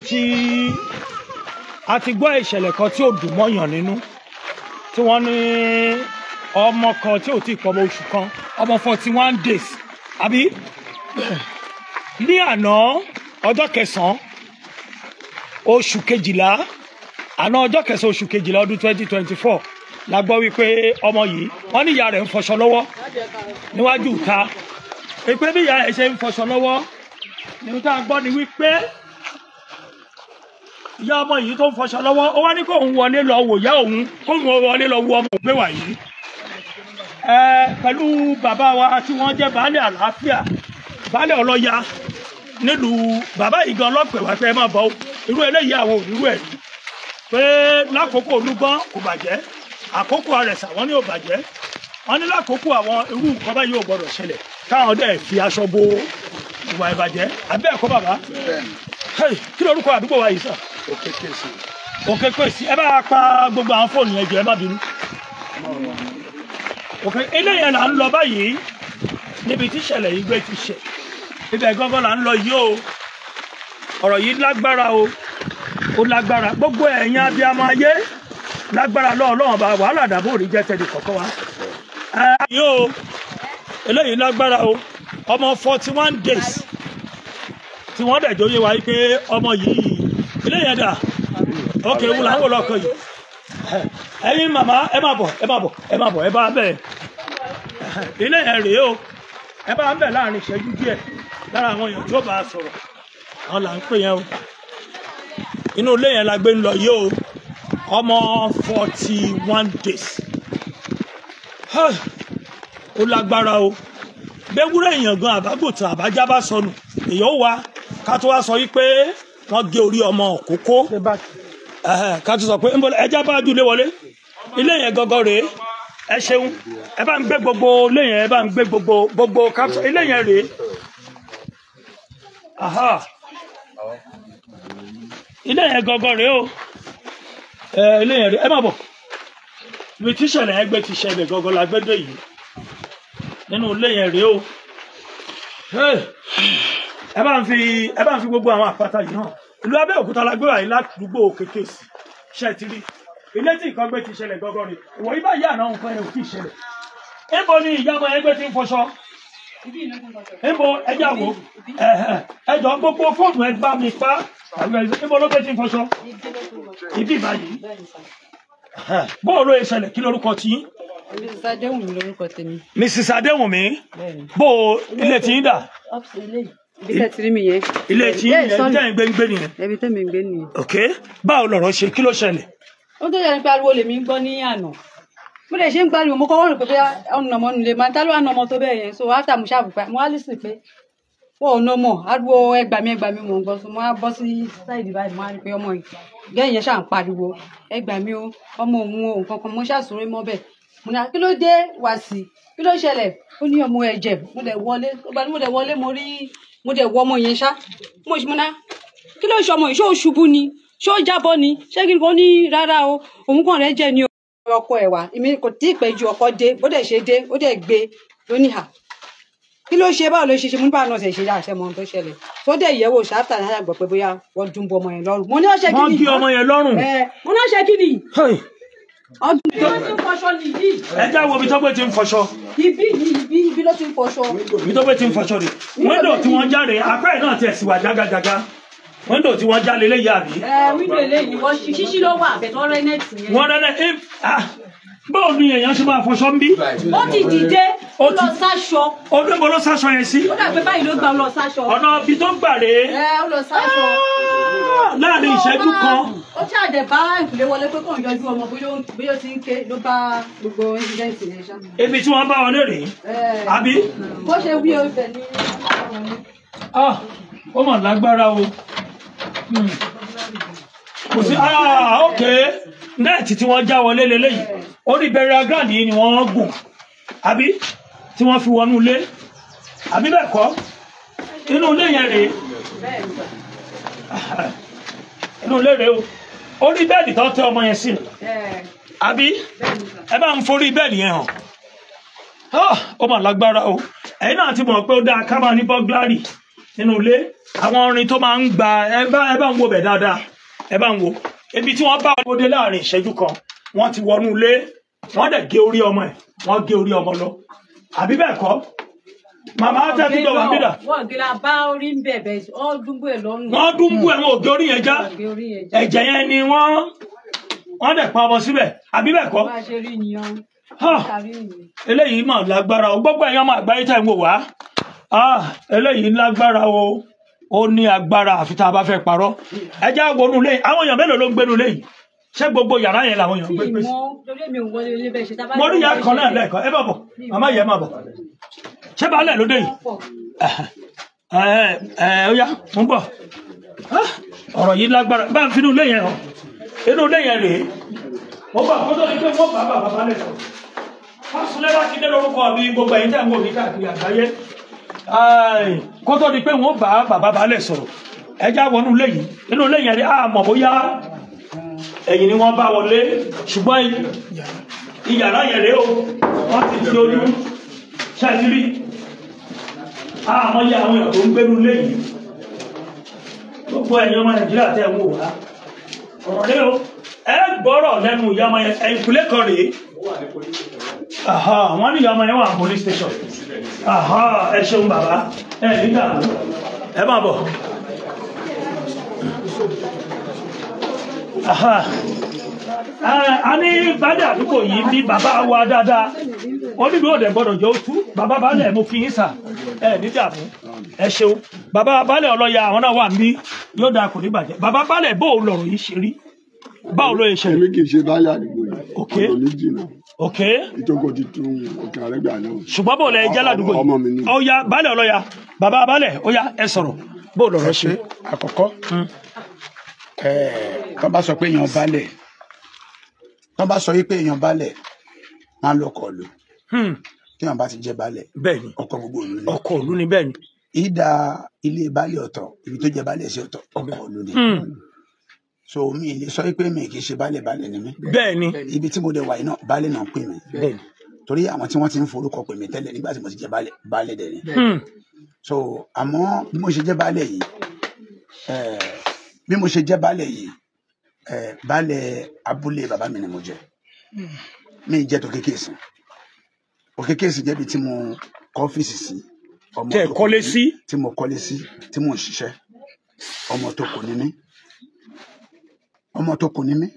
tí a ti gbọ́ ìṣẹ̀lẹ̀ kan tí ò dùn mọ́yàn nínú tí wọ́n ní ọmọ kan tí ò tí ì pọ̀ ọmọ oṣù kan ọmọ 41 days àbí ní àná ọjọ́ kẹsàn-án oṣù kejìlá àná ọjọ́ kẹsàn-án oṣù kejìlá ọdún 2024 la gbọ́ wípé ọmọ yìí wọ́n ní ìyá rẹ̀ ń fọṣọ lọ́wọ́ níwájú ìta pé bí ìyá ẹ̀ ṣe ń fọṣọ lọ́wọ́ ní ká gbọ́ ni wípé ìyá ọmọ yìí tó ń fọṣọ lọ́wọ́ ó wá ní kó òun wọlé lọ wò ìyá òun kó òun wọlé lọ wo ọmọ ògbé wà yìí pẹ̀lú bàbá wa tí wọ́n jẹ́ baálé àlàáfíà baálé ọlọ́ya nílùú bàbá yìí gan ọlọ́pẹ̀ wá fẹ́ máa bọ̀ irú eléyìí àwọn òrírú ẹ̀ pé lákòókò olúgbọ́n kò bàjẹ́ àkókò àrẹ̀sà wọ́n ní ò bàjẹ́ wọ́n ní lákòókò àwọn irú nǹkan báyìí ò gbọ́dọ̀ ṣẹlẹ̀ káwọn dẹ̀ fi aṣọ bo ìwà ìbàjẹ́ àbẹ́ ẹ̀kọ́ bàbá kí lórúkọ àdúgbò wa yìí sà. òkè pèsè ẹ bá pa gbogbo àwọn fóònù yẹn jọ ẹ má bínú. òkè eléyìí là ń lọ báyìí níbi tí ìṣẹ̀lẹ̀ yìí gbé ti ṣe ibẹ̀ gángan là ń lọ yìí o ọ̀rọ̀ yìí lágbára o ó lágbára gbogbo ẹ̀yin abiyamọ ayé lágbára lọ́ọ̀lọ́wọ́n bá wàhálà dàbò rí jẹ́ tẹ̀lé kọ̀ọ̀kan wa. yóò eléyìí lágbára o ọmọ 41 days tí wọ́n dẹ̀ jóye wa pé ọmọ yìí eléyìí ẹ̀dá ok wúlò àwọn olóko yìí ẹ̀yin màmá ẹ má bọ̀ ẹ bá bẹ̀ eléyìí rèé o ẹ bá ń bẹ̀ láàrin ìṣẹ́jú díẹ̀ lára àwọn èèyàn tó bá a sọ̀rọ̀ àwọn là ń pè yẹn o inú ilé yẹn la gbé ń lọ yìí o ọmọ 41 days ó lágbára o bẹ́wúrẹ́ èèyàn gan àbágùntàn àbájá bá sọnù èèyàn wá ká tó wá sọ wípé wọ́n gé orí ọmọ òkókó ká tó sọ pé ẹja bá dúlé wọlé ilé yẹn gọgọ rèé ẹ ṣeun ẹ bá ń gbé gbogbo ilé yẹn ẹ bá ń gbé gbogbo capsule ilé yẹn rèé ilé yẹn gọgọ rèé o ilé yẹn rèé ẹ má bọ̀ ibi tí ìṣẹ̀lẹ̀ ẹgbẹ́ ti ṣẹlẹ̀ gọgọ la gbé dé yìí nínú ilé yẹn rèé o ẹ bá ń fi gbogbo àwọn àpáta yìí hàn ìlú Abẹ́òkúta la gbé wà yìí ládùúgbò kékèsì ṣẹtìrì ilé tí nǹkan gbé ti ṣẹlẹ̀ gọgọ rèé ìwọ yìí bá yà náà nǹkan yẹn ò tí ì ṣẹlẹ̀ níbo ni ìjàmbá ẹgbẹ́ ti ń fọṣọ níbo ẹjà wo ẹjọ gbogbo fóònù ẹ bá mi pa níbo ló gbé ti ń fọṣọ ibi ìbàyìí bóò ló ṣẹlẹ̀ kí lórúkọ tí. Mrs. Adéwùnmí lórúkọ tèmi. Mrs. Adéwùnmí bóò ilé tí ń dà. Ibi tẹ́ ti rí mi yẹn. Ilé tí ń yẹn tẹ́ ń gbé nìyẹn. Ibi tẹ́ mi ń gbé nìyẹn. ok báwo lọ̀rọ̀ ṣe kí ló ṣẹlẹ̀. Ó tó yẹ pé ariwo lèmi ń gbọ́ ní àná mo lè ṣe ń gbariwo mo kọ́ wọ́n rò pé ọ̀nà ọmọ nulẹ̀ máa ń tá ló wà nà ọmọ tó bẹ́ẹ̀ yẹn so after mo ṣàbùpá mo wá lísì pé wọ́n ò nà ọmọ ariwo ẹgbàmí mò ń gbọ́ so mo wá bọ́ sí sáìdì báyìí mo wá rí pé ọmọ yìí gẹ́yìn yẹn ṣà ń pariwo ẹgbàmí o ọmọ òun o nǹkan kan mo ṣàṣùré mọ́ bẹ́ẹ̀ mo ní kí ló dé wá sí kí ló ṣẹlẹ̀ ó ní ọmọ ẹ̀jẹ̀ mo dẹ̀ wọlé mo dẹ̀ wọ ọmọ yẹn ṣá mo ṣe mo ná kí ló ṣe ọmọ yìí ṣó ṣubú ni ṣó jábọ́ ni ṣé kí n kò ní rárá o òun kàn rẹ́ jẹ́ ni o ọkọ ẹ wá èmi kò tí ì pẹ́ ju ọkọ dé ó dẹ̀ ṣe dé ó dẹ̀ gbé lóní hà kí ló ṣe báwo ló ṣe ṣe mú báwo náà ṣe ṣe àṣẹ mọ ohun tó ṣẹlẹ̀ tó dẹ̀ yẹ̀wò ṣáfítà náà gbọ́ pé bóyá wọ́n dún bọ ọmọ yẹn lọ́rùn mo ní ọṣẹ kí ni wọ́n gé ọmọ yẹn lọ́rùn mo ní ọṣẹ kí ni ọdún tó ti ń fọṣọ nìyí. ẹ já wo ibi tó gbé ti ń fọṣọ. ibi ló ti ń fọṣọ. ibi tó gbé ti ń fọṣọ rè wíńdò tí wọ́n jáde apá ẹ̀ náà tiẹ̀ sì wà jágajàga wíńdò tí wọ́n jáde lé yàrá. wíńdò eléyìí wọ́n ṣíṣí ló wà àbẹ̀tọ́ rẹ́nẹ̀tì yẹn. wọ́n rẹ́nẹ̀ báwo ni èèyàn ṣe máa fọṣọ ń bí. ó ti dìde ó lọ sáṣọ. ó ní mo lọ sáṣọ yẹn sí. ó dàgbé báyìí ló gbà ó lọ sáṣọ. ọ̀nà ibi tó gbà rèé. ó lọ sáṣọ. láàrin ìṣẹ́jú kan. ó ṣàdẹ̀ bá ìkùlé wọlé pé kò ń yọjú ọmọ bóyá ó ti ń ké ló bá gbogbo incident yẹn ṣá. ibi tí wọ́n bá wọlé rèé. àbí. bó ṣe wí ibẹ̀ ní. ó mà lágbára o. kò sí ok nẹ́ẹ̀tì tí wọ́n já wọlé lélẹ́yìí orí burial ground yìí ni wọ́n gùn àbí tí wọ́n fi wọnú ilé àbí bẹ́ẹ̀ kọ́ inú ilé yẹn rèé inú ilé rèé o orí bẹ́ẹ̀dì tó tẹ ọmọ yẹn sí àbí ẹ bá ń forí bẹ́ẹ̀dì yẹn hàn ó mà lágbára o ẹ̀yin náà ti mọ̀ pé ó dáa ká máa ní bọ́gláàrì nínú ilé àwọn orin tó máa ń gba ẹ bá ń wo bẹ̀ dáadáa ẹ bá ń wo ibi tí wọ́n bá wọlé láàrin ìṣẹ́jú kan wọ́n ti wọnú ilé wọ́n dẹ̀ gé orí ọmọ ẹ̀ wọ́n gé orí ọmọ lọ àbí bẹ́ẹ̀ kọ́ màmá tẹ́tí jọ wà nídà. wọ́n gíra bá orí ń bẹ̀bẹ̀ ọ́ dúnbú ẹ̀ lọ́rùn. wọ́n dúnbú ẹ̀ wọn ò gé orí yẹn já ẹ̀jẹ̀ yẹn ni wọ́n dẹ̀ pa ọmọ síbẹ̀ àbí bẹ́ẹ̀ kọ́. bá a ṣe rí nìyẹn. eléyìí mà lágbára o gbogbo ẹ̀yàn máa gbáyé tẹ̀ ń wò wá eléyìí lágbára o ó ní agbára àfi tá a bá fẹ́ parọ́ ẹjẹ́ àwọnú ilé àwọn èèyàn mélòó ló ń gbénu ilé yìí ṣé gbogbo yàrá yẹn làwọn èèyàn ń gbé pèsè. mo rí ìyá kan náà lẹ́ẹ̀kan ẹ bá bọ̀ màmá yẹn máa bọ̀ ṣé baálẹ̀ ló dé yìí ó yá mo ń bọ̀ ọ̀rọ̀ yìí lágbára bá ń finú ilé yẹn hàn inú ilé yẹn rèé mo gbà kó tó di pé wọ́n bá bàbá balẹ̀ sọ fásulẹ̀ bá ti dé lórúkọ mi gbogbo ẹ̀yin tẹ̀ ń wò mí káàkiri àgbáyé kó tó di pé wọ́n bá bàbá balẹ̀ sọ̀rọ̀ ẹjá wọnú ilé yìí inú ilé yẹn rèé àmọ́ bóyá ẹ̀yìn ni wọ́n bá wọlé ṣùgbọ́n ìyàrá yẹn rèé o wọ́n ti di ojú ṣáàtìrí àmọ́ yẹ àwọn èèyàn tó ń gbénu ilé yìí gbogbo ẹ̀yin ọmọ Nàìjíríà tẹ̀ ń wò wá ọ̀rọ̀ rẹ o ẹ gbọ́rọ̀ lẹ́nu ìyá ọmọ yẹn ẹ̀yìnkùlé kan rèé wọ́n ní ìyá ọmọ yẹn wà ní police station ẹ ṣeun bàbá ẹ nígbà ẹ máa bọ̀ a ní baálẹ̀ àdúgbò yìí bí bàbá wa dáadáa oníbi òde gbọ́dọ̀ jẹ́ òtú bàbá baálẹ̀ mo fi yín sà ẹ níjà fún ẹ ṣeun bàbá baálẹ̀ ọlọ́ya àwọn náà wà níbí yóò dáa kò ní bàjẹ́ bàbá baálẹ̀ bó o lọ̀rọ̀ yìí ṣe rí báwo ló yẹ ṣe. èmi kì í ṣe baálẹ̀ àdúgbò yìí ọ̀rọ̀ mi jìnnà ìjókòó ti tún òkè àrẹ́gbà náà. ṣùgbọ́n bó o lẹ jẹ́ ládùúgbò yìí ọ̀ya baálẹ̀ ọlọ́ya bàbá baálẹ̀ ọ̀ya ẹ sọ̀rọ̀ bó o lọ̀rọ̀ ṣe. àkọ́kọ́ tó bá sọ pé èèyàn baálẹ̀ tó bá sọ pé èèyàn baálẹ̀ máa ń lọkọ̀ lò tí èèyàn bá ti jẹ́ baálẹ̀ ọkọ̀ gbogbo òlu ni ọkọ̀ òlu ni bẹ́ẹ̀ ni. ìdá ilé baálẹ̀ ọ̀tọ̀ ibi tó jẹ́ baálẹ̀ sí ọ̀tọ̀ ọkọ̀ òlu ni. so mi lè sọ pé mi kì í ṣe baálẹ̀ ni mí. bẹ́ẹ̀ ni. ibi tí mo dé wà yìí náà baálẹ̀ náà pè mí. torí àwọn tí wọ́n ti ń forúkọ pè mí tẹ́lẹ̀ nígbà tí mo ti jẹ́ baálẹ̀ dẹ̀ ni. so àmọ́ bí mo ṣe jẹ́ baálẹ̀ yìí baálẹ̀ abúlé bàbá mi ni mo jẹ́ mi jẹ́ tó kékeré sí òkèké sí jẹ́bi tí mo kọ́ ọ́fíìsì sí ọmọ tẹ kọ́lé sí tí mo kọ́lé sí tí mo ń ṣiṣẹ́ ọmọ tó kù ní mí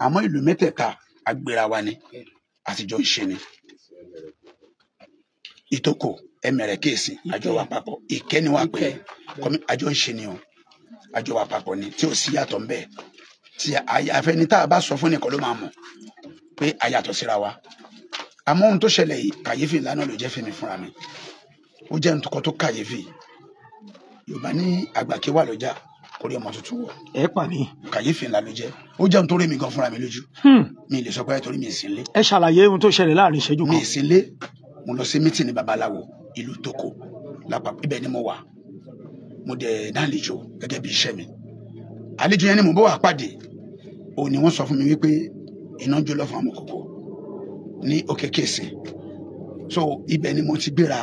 àmọ́ ìlú mẹ́tẹ̀ẹ̀ta agbèrà wa ni àtijọ́ ń ṣe ni ìtòkò ẹmẹ̀rẹ̀ kéèsì àjọ wa papọ̀ ìkẹ́ni wa pé àjọ ń ṣe ni o àjọ wa papọ̀ ni tí ò sí yàtọ̀ ń bẹ́ẹ̀ tí àfẹni tá a bá sọ fún nìkan ló máa mọ̀ pé a yàtọ̀ síra wa àmọ́ ohun tó ṣẹlẹ̀ yìí kàyéfì lánàá ló jẹ́ fèmí fúnra mi ó jẹ́ nǹkan tó kàyéfì Yorùbá ní àgbàké wà lọ́jà orí ọmọ tuntun wọ̀ ẹ pa mí kàyéfì ńlá ló jẹ́ ó jẹ́ ohun tó rí mi gan fúnra mi lójú mi lè sọ pé torí mi ì sí ilé. ẹ ṣàlàyé ohun tó ṣẹlẹ̀ láàrin ìṣẹ́jú kan. mi ì sí ilé mo lọ sí mítìnì babaláwo ìlú Tókò lápapọ̀ ibẹ̀ ni mo wà mo dẹ̀ dálejò gẹ́gẹ́ bí iṣẹ́ mi àlejò yẹn ni mo bọ́ wà pàdé òun ni wọ́n sọ fún mi wípé iná jó lọ fún àwọn kòkó ní òkè kéèsì so ibẹ̀ ni mo ti gbéra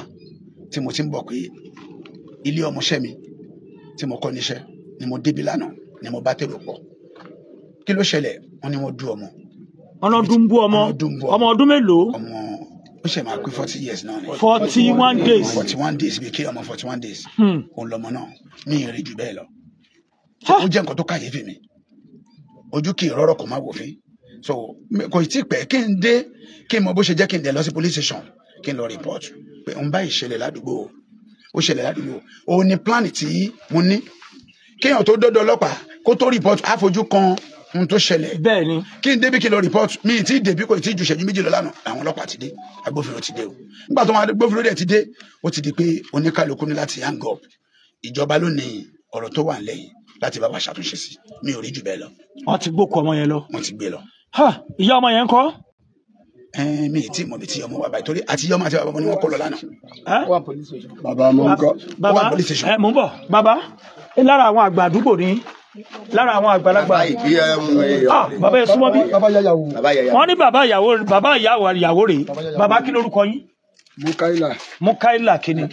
tí mo ti ń bọ̀ pé ilé ọmọọṣẹ́ mi tí mo kọ́ níṣẹ́ ni mo débi lánàá ni mo bá tèrò pọ̀ kí ló ṣẹlẹ̀ wọ́n ní wọ́n dú ọmọ. ọlọ́dún bú ọmọ ọdún mélòó. ọmọ ó ṣe máa pé 40 years náà ni. 41 days. 41 days bí kí ọmọ 41 days. òun lọmọ náà ní ìrìn jù bẹ́ẹ̀ lọ. ó jẹ́ nǹkan tó kàyéfì mi ojú kì í rọ́rọ̀ kò má wòfin so kò tí pẹ́ kí n dé kí n mọ bó ṣe jẹ́ kí n dẹ̀ lọ sí police station kí n lọ report pé n bá ìṣẹ̀lẹ̀ ládùúgbò ó ṣẹlẹ̀ ládùúgbò òun ni plan tí mo ní kéèyàn tó dọ́dọ̀ ọlọ́pàá kó tó report àfojú kan ohun tó ṣẹlẹ̀ bẹ́ẹ̀ ni kí n débi kí n lọ report mi ì tí ì débi kò tí ì ju ìṣẹ́jú méjì lọ lánàá àwọn ọlọ́pàá ti dé agbófinró ti dé o nígbà tó wọn agbófinró dẹ̀ ti dé ó ti di pé oníkálukú ní láti hang up ìjọba ló ní ọ̀rọ̀ tó wà nílẹ̀ láti bá wa ṣàtúnṣe sí mi ò rí jù bẹ́ẹ̀ lọ. wọ́n ti gbókò ọmọ yẹn lọ. wọ́n ti gbé lọ. ìyá ọmọ yẹn ń kọ́. mi ì tí mọ̀ bí tí ọmọ wa báyìí torí àti ìyá ọmọ àti bàbá ọmọ ni wọ́n kọ́ lọ lánàá. bàbá mo ń kọ́. bàbá mo ń bọ̀ bàbá lára àwọn àgbà àdúgbò ni lára àwọn àgbàlagbà. bàbá yẹn súnmọ́ bí. wọ́n ní bàbá ìyàwó rèé bàbá kí lórúkọ yín. Mukaila. Mukaila kini.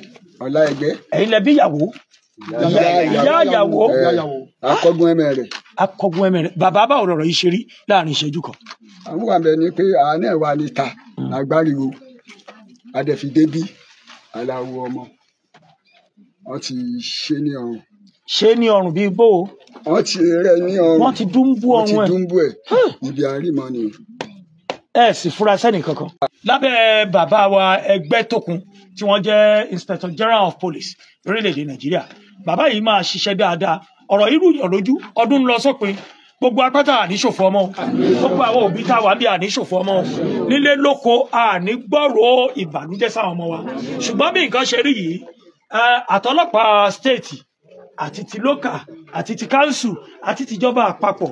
Ọláẹgbẹ́. ẹ̀yin lẹ bí ìyàwó. ìyá ìyàwó akọgun ẹ̀mẹ̀rẹ̀. akọgun ẹ̀mẹ̀rẹ̀ bàbá báwo lọ̀rọ̀ yìí ṣe rí láàrin ìṣẹ́jú kan. àwọn àmì ẹni pé àánú ẹ̀ wà níta lágbáriwo adẹ̀fídébí aláwo ọmọ wọ́n ti ṣe ní ọrùn. ṣé ní ọrùn bíi bó o. wọ́n ti rẹ̀ ní ọrùn. wọ́n ti dúnbú ọrùn ẹ̀. wọ́n ti dúnbú ẹ̀ ibi àrímọ́ ni. ẹ sì fura sẹ́nì kankan. lábẹ́ bàbá wa Ẹgbẹ́tókun tí wọ́n jẹ́ Inspector General of Police lórílẹ̀‐èdè Nàìjíríà bàbá yìí máa ṣiṣẹ́ dáadáa ọ̀rọ̀ irú yàn lójú ọdún lọ sópin gbogbo apáta àníṣòfò ọmọ gbogbo àwọn òbí tá a wà bí àníṣòfò ọmọ nílé lóko àní gbọ́rọ̀ ìbànújẹ́ sáwọn ọmọ wa ṣùgbọ́n bí nǹkan ṣe rí yìí àtọlọ́pàá stéètì àti ti lókà àti ti káńsù àti tìjọba àpapọ̀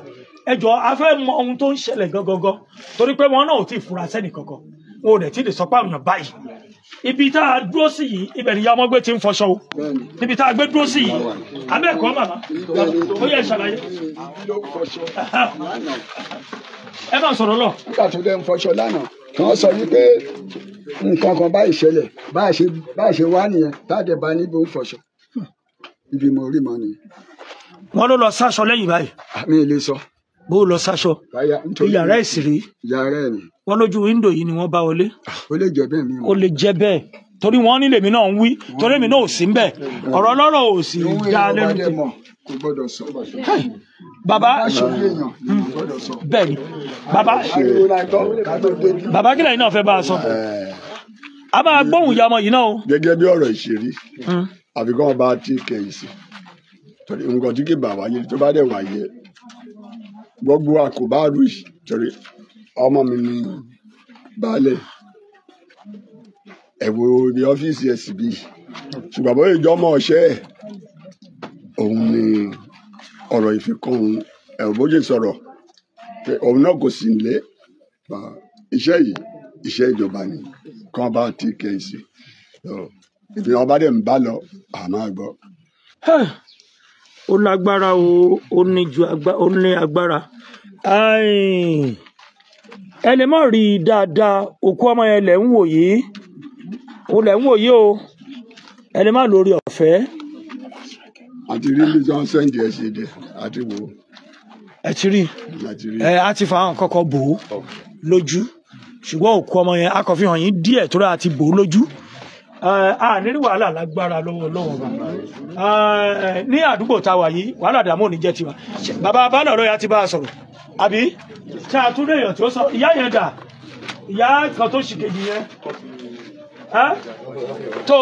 ẹjọ́ a fẹ́ mọ ohun tó ń ṣẹlẹ̀ gangan torí pé wọn náà ò tí ì fura sẹ́nì kankan wọn ò dẹ̀ tí ì lè sọ pé àwọn èèyàn báyìí ibi tá a dúró sí yìí ibẹ̀ ni ìyá ọmọ gbé ti ń fọṣọ o níbi tá a gbé dúró sí yìí abẹ́ẹ̀kọ́ màmá ó yẹ ìṣàlàyé ẹ máa sọ̀rọ̀ lọ. nígbà tó dẹ́ ń fọṣọ lánàá wọ́n sọ wípé nǹkan kan báyìí ṣẹlẹ̀ báyìí ṣe wá nìyẹn táàdẹ̀ bá níbo ń fọṣọ ibi mo rí mọ́ nìyẹn. wọ́n ló lọ sáṣọ lẹ́yìn báyìí. mi ì lè sọ. bó lọ sáṣọ yàrá ìsìrí yàrá ẹ̀ ni. wọ́n lójú wíńdò yìí ni wọ́n bá wọlé. ó lè jẹ́ bẹ́ẹ̀ mi. ó lè jẹ́ bẹ́ẹ̀ torí wọ́n nílé mi náà ń wí torí mi náà ò sí ń bẹ̀ ọ̀rọ̀ ọlọ́rọ̀ ò sì já lẹ́nu tí. kò gbọ́dọ̀ sọ. bàbá bẹ́ẹ̀ ni bàbá kílẹ̀ yìí náà fẹ́ bá a sọ a máa gbóhùn ìyá ọmọ yìí náà o. gẹ́gẹ́ bí ọ̀rọ̀ ìṣèrí àfikún ọba tí kẹ̀yìn sí torí nǹkan tí kì bá wáyé tó bá dẹ̀ wáyé gbogbo àkóbá rú yìí torí ọmọ mi ní baálẹ̀ ẹ̀wọ̀ ibi ọ́fíìsì ẹ̀sìn bíi ṣùgbọ́n bóyá ìjọmọ ọ̀ṣẹ́ ẹ̀ òun ni ọ̀rọ̀ ìfikún ẹ̀wọ̀ bójú sọ̀rọ̀ pé òun náà kò sí nílé iṣẹ́ yìí iṣẹ́ ìjọba ni kán bá ti kẹ́yìn sí ìbí wọn bá dẹ̀ ń bá lọ àmọ́ àgbọ̀. ó lágbára o ó ní agbára ẹ lè má rí i dáadáa òkú ọmọ yẹn lẹ̀ ń wò yìí ó lẹ̀ ń wò yìí o ẹ lè má lórí ọ̀fẹ́. àti rí bí wọ́n sẹ́ǹdì ẹ̀ ṣe dẹ̀ àti wò ó. ẹ ti rí a ti fa àwọn kọ́kọ́ bò ó lójú ṣùgbọ́n òkú ọmọ yẹn a kò fi hàn yín díẹ̀ tó rà àti bò ó lójú a nírí wàhálà lágbára lọ́wọ́ ní àdúgbò tá a wà yìí wàhálà dààmú ò ní jẹ́ tiwa bàbá abánàrọ̀ ya ti bá a sọ̀rọ̀ àbí tí a tún léèyàn tó sọ ìyá yẹn dà ìyá kan tó ṣì kejì yẹn tó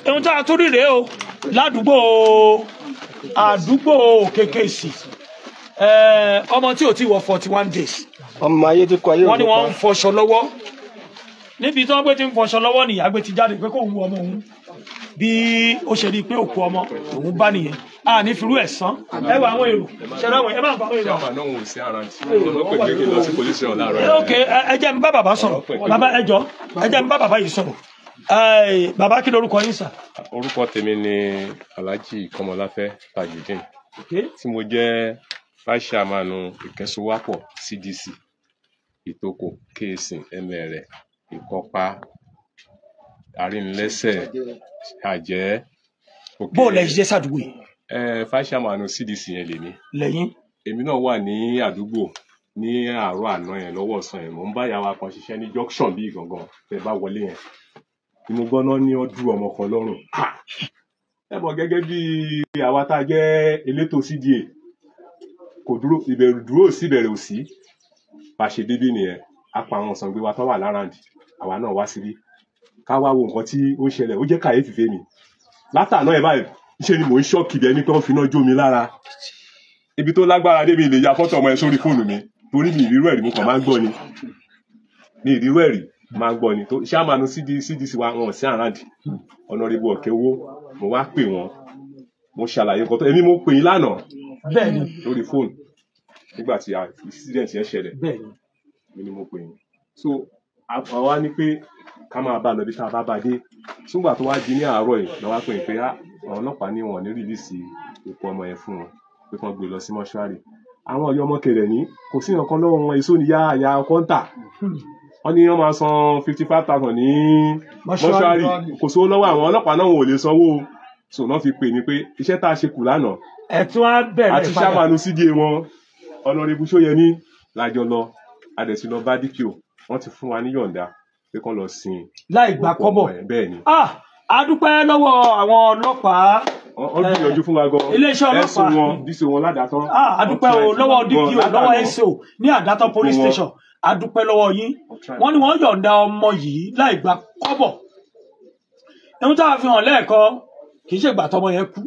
ohun tá a tún rí rèé o àdúgbò kékèsì ọmọ tí ò tí wọ 41 days ọmọ ayé ti kọ ayé wọ́n ní wọ́n ń fọṣọ lọ́wọ́ níbi tí wọ́n gbé ti ń fọṣọ lọ́wọ́ nìyá gbé ti jáde pé kó ń wo ọmọ òun bí ó ṣe rí i pé òkú ọmọ òun bá nìyẹn a ní firú ẹ̀ sán ẹ wọ àwọn èrò ṣẹlẹ̀ àwọn ẹ máa ń bá àwọn èrò. ok ẹ jẹ́ mi bá bàbá sọ̀rọ̀ bàbá ẹ jọ ẹ jẹ́ mi bá bàbá yìí sọ̀rọ̀ bàbá kí lorúkọ yín sà. orúkọ tèmi ni Alhaji Kọmọláfẹ́ Tajudeen tí mo jẹ́ vice chairman ìkẹsùwápọ̀ CDC Ìtòkò Kéèsìn Ẹ̀mẹ̀rẹ̀ Ìkọ́pá Arínlẹ́sẹ̀ Àjẹ́. bó o lẹ ṣiṣẹ́ sàdúgbò yìí. vice chairman CDC yẹn lèmi. lẹ́yìn. èmi náà wà ní àdúgbò ní àárọ̀ àná yẹn lọ́wọ́ ọ̀sán yẹn mò ń bá ìyàwó kan ṣiṣẹ́ ní junction bíi gangan tẹ́ bá wọlé yẹn ni mo gbọ́ náà ní ọdún ọmọ kan lọ́rùn. ẹ mọ̀ gẹ́gẹ́ bí àwa tá a jẹ́ elétò CDA kò dúró ìbẹ̀rù dúró sí ìbẹ̀rẹ̀ òsì bá ṣe débí nìyẹn a pa àwọn ọ̀sán gbé wa tó wà láràndì àwa náà wá síbí ká wá wo nǹkan tí ó ń ṣẹlẹ̀ ó jẹ́ kàyéfì fèmí látàná ẹ̀ báyìí ṣe ni mò ń ṣọ́ọ̀kì bí ẹni pé wọ́n fi iná jó mi lára ibi tó lágbára débi lè ya fọ́tò ọmọ ẹ sórí fóònù mi torí mi ìrírú ẹ̀rí mo kàn máa ń gbọ́ ni mi ìrírú ẹ̀rí máa ń gbọ́ ni tó ṣáàmánu CDC wa wọn sí àràndì ọ̀nàrẹ́bù ọ̀kẹ́ owó mo wá pè wọ́n mo ṣàlàyé nǹkan tó èmi mo pè yín lánàá bẹ́ẹ̀ni lórí fóònù nígbà tí incident yẹn ṣẹlẹ̀ bẹ́ẹ̀ni mi ni mo pè yín so àwa ní pé ká máa bá lọ bí tá a bá bá dé ṣùgbọ́n tó wá di ní àárọ̀ yìí lọ́wọ́ pè é pé àwọn ọlọ́pàá ní wọn ní rìlíìsì òkú ọmọ yẹn fún wọn pé kán gbé lọ sí mọ́ṣúárì àwọn ọ̀yọ́ ọmọ kẹrẹ̀ ní kò sí nǹkan lọ́wọ́ wọn èso ní yá kọ́ńtà wọ́n ní wọ́n máa san 55,000 ní mọ́ṣúárì kò sówó lọ́wọ́ àwọn ọlọ́pàá náà wọn ò lè sanwó so náà fi pè ní pé iṣẹ́ tá a ṣe kù lánàá ẹ tún á bẹ̀rẹ̀ àti sábàánú CDA wọn Honorable Ṣóyẹmí lájọ lọ adẹ̀sí lọ bá DPO wọ́n ti fún wa ní yọ̀ǹda pé kán lọ sin láì gbà kọ́bọ̀. bẹ́ẹ̀ ni. A dúpẹ́ lọ́wọ́ àwọn ọlọ́pàá. Wọ́n gbìyànjú fún wa gan. Iléeṣẹ́ ọlọ́pàá ẹ̀sùn wọn díṣe wọn ládàtọ́. A dúpẹ́ lọ́wọ́ DPO lọ́wọ́ SO ní Àdàtọ̀ police station. A dúpẹ́ lọ́wọ́ yín. Wọ́n ní wọ́n yọ̀ǹda ọmọ yìí láì gbà kọ́bọ̀. Ẹ̀hún tá a fi hàn lẹ́ẹ̀kan kì í ṣe ìgbà tọmọ yẹn kú.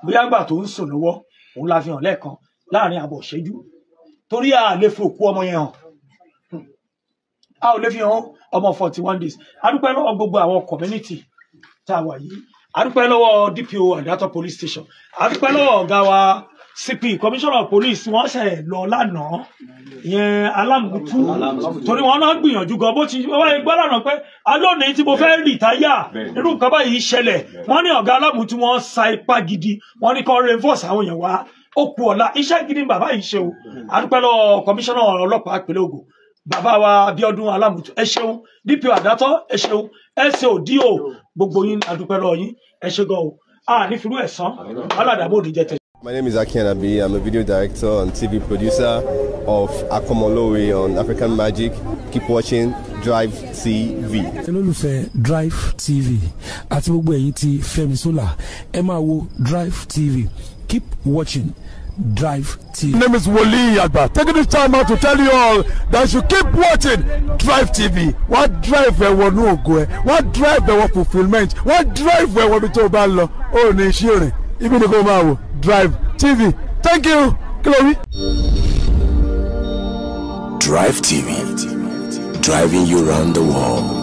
Bóyá ìgbà tó ń sùn lọ́wọ́ òun la fi hàn lẹ́ẹ̀kan láàrin àbọ̀ ìṣẹ́jú. Torí a lè fi òkú ọmọ yẹn hàn. A ò lè fi hàn ọmọ 41 days. A dúpẹ́ lọ́wọ́ gbogbo àwọn community tá a wà yìí. A dúpẹ́ lọ́wọ́ DPO Àdàtọ̀ police station. A dúpẹ́ lọ́wọ́ ọ̀gá wa CP commissioner of police wọ́n ṣe lọ lánàá ìyẹn Alámùtú torí wọ́n náà gbìyànjú gan bó ti wáyé gbọ́ lánàá pé alónìí tí mo fẹ́ rìtáyà irú nǹkan báyìí ṣẹlẹ̀ wọ́n ní ọ̀gá Alámùtú wọ́n sa ipá gidi wọ́n ní kó reinforce àwọn èèyàn wá ó kú ọ̀la iṣẹ́ gidi bàbá yìí ṣe o. A dúpẹ́ lọ́wọ́ commissioner ọlọ́pàá ìpínlẹ̀ Ògùn bàbá wa Abíọ́dún Alámùtú ẹ ṣeun DPO Àdàtọ̀ ẹ ṣeun SODO gbogbo yín a dúpẹ́ lọ́wọ́ yín ẹ ṣe gan o ní firú ẹ̀sán aládàbò òní jẹ tẹ. My name is Aki Anabi. I'm a video director and TV producer of Akomolowe on African Magic. Keep watching Drive TV. olólùfẹ́ Drive TV àti gbogbo ẹ̀yin tí Fẹ́mi Sola ẹ máa wo Drive TV. Keep watching Drive TV. My name is Wole Agba. Taking this time out to tell you all that you keep watching Drive TV. What drive ẹ̀wọ̀n ní ògo ẹ̀? What drive ẹ̀wọ̀n fulfilment? What drive ẹ̀wọ̀n bí tó bá lọ? Ó ní iṣẹ́ rìn. Ibi ni kò máa wò Drive TV. Thank you. Chloe. Drive TV. Driving you around the world.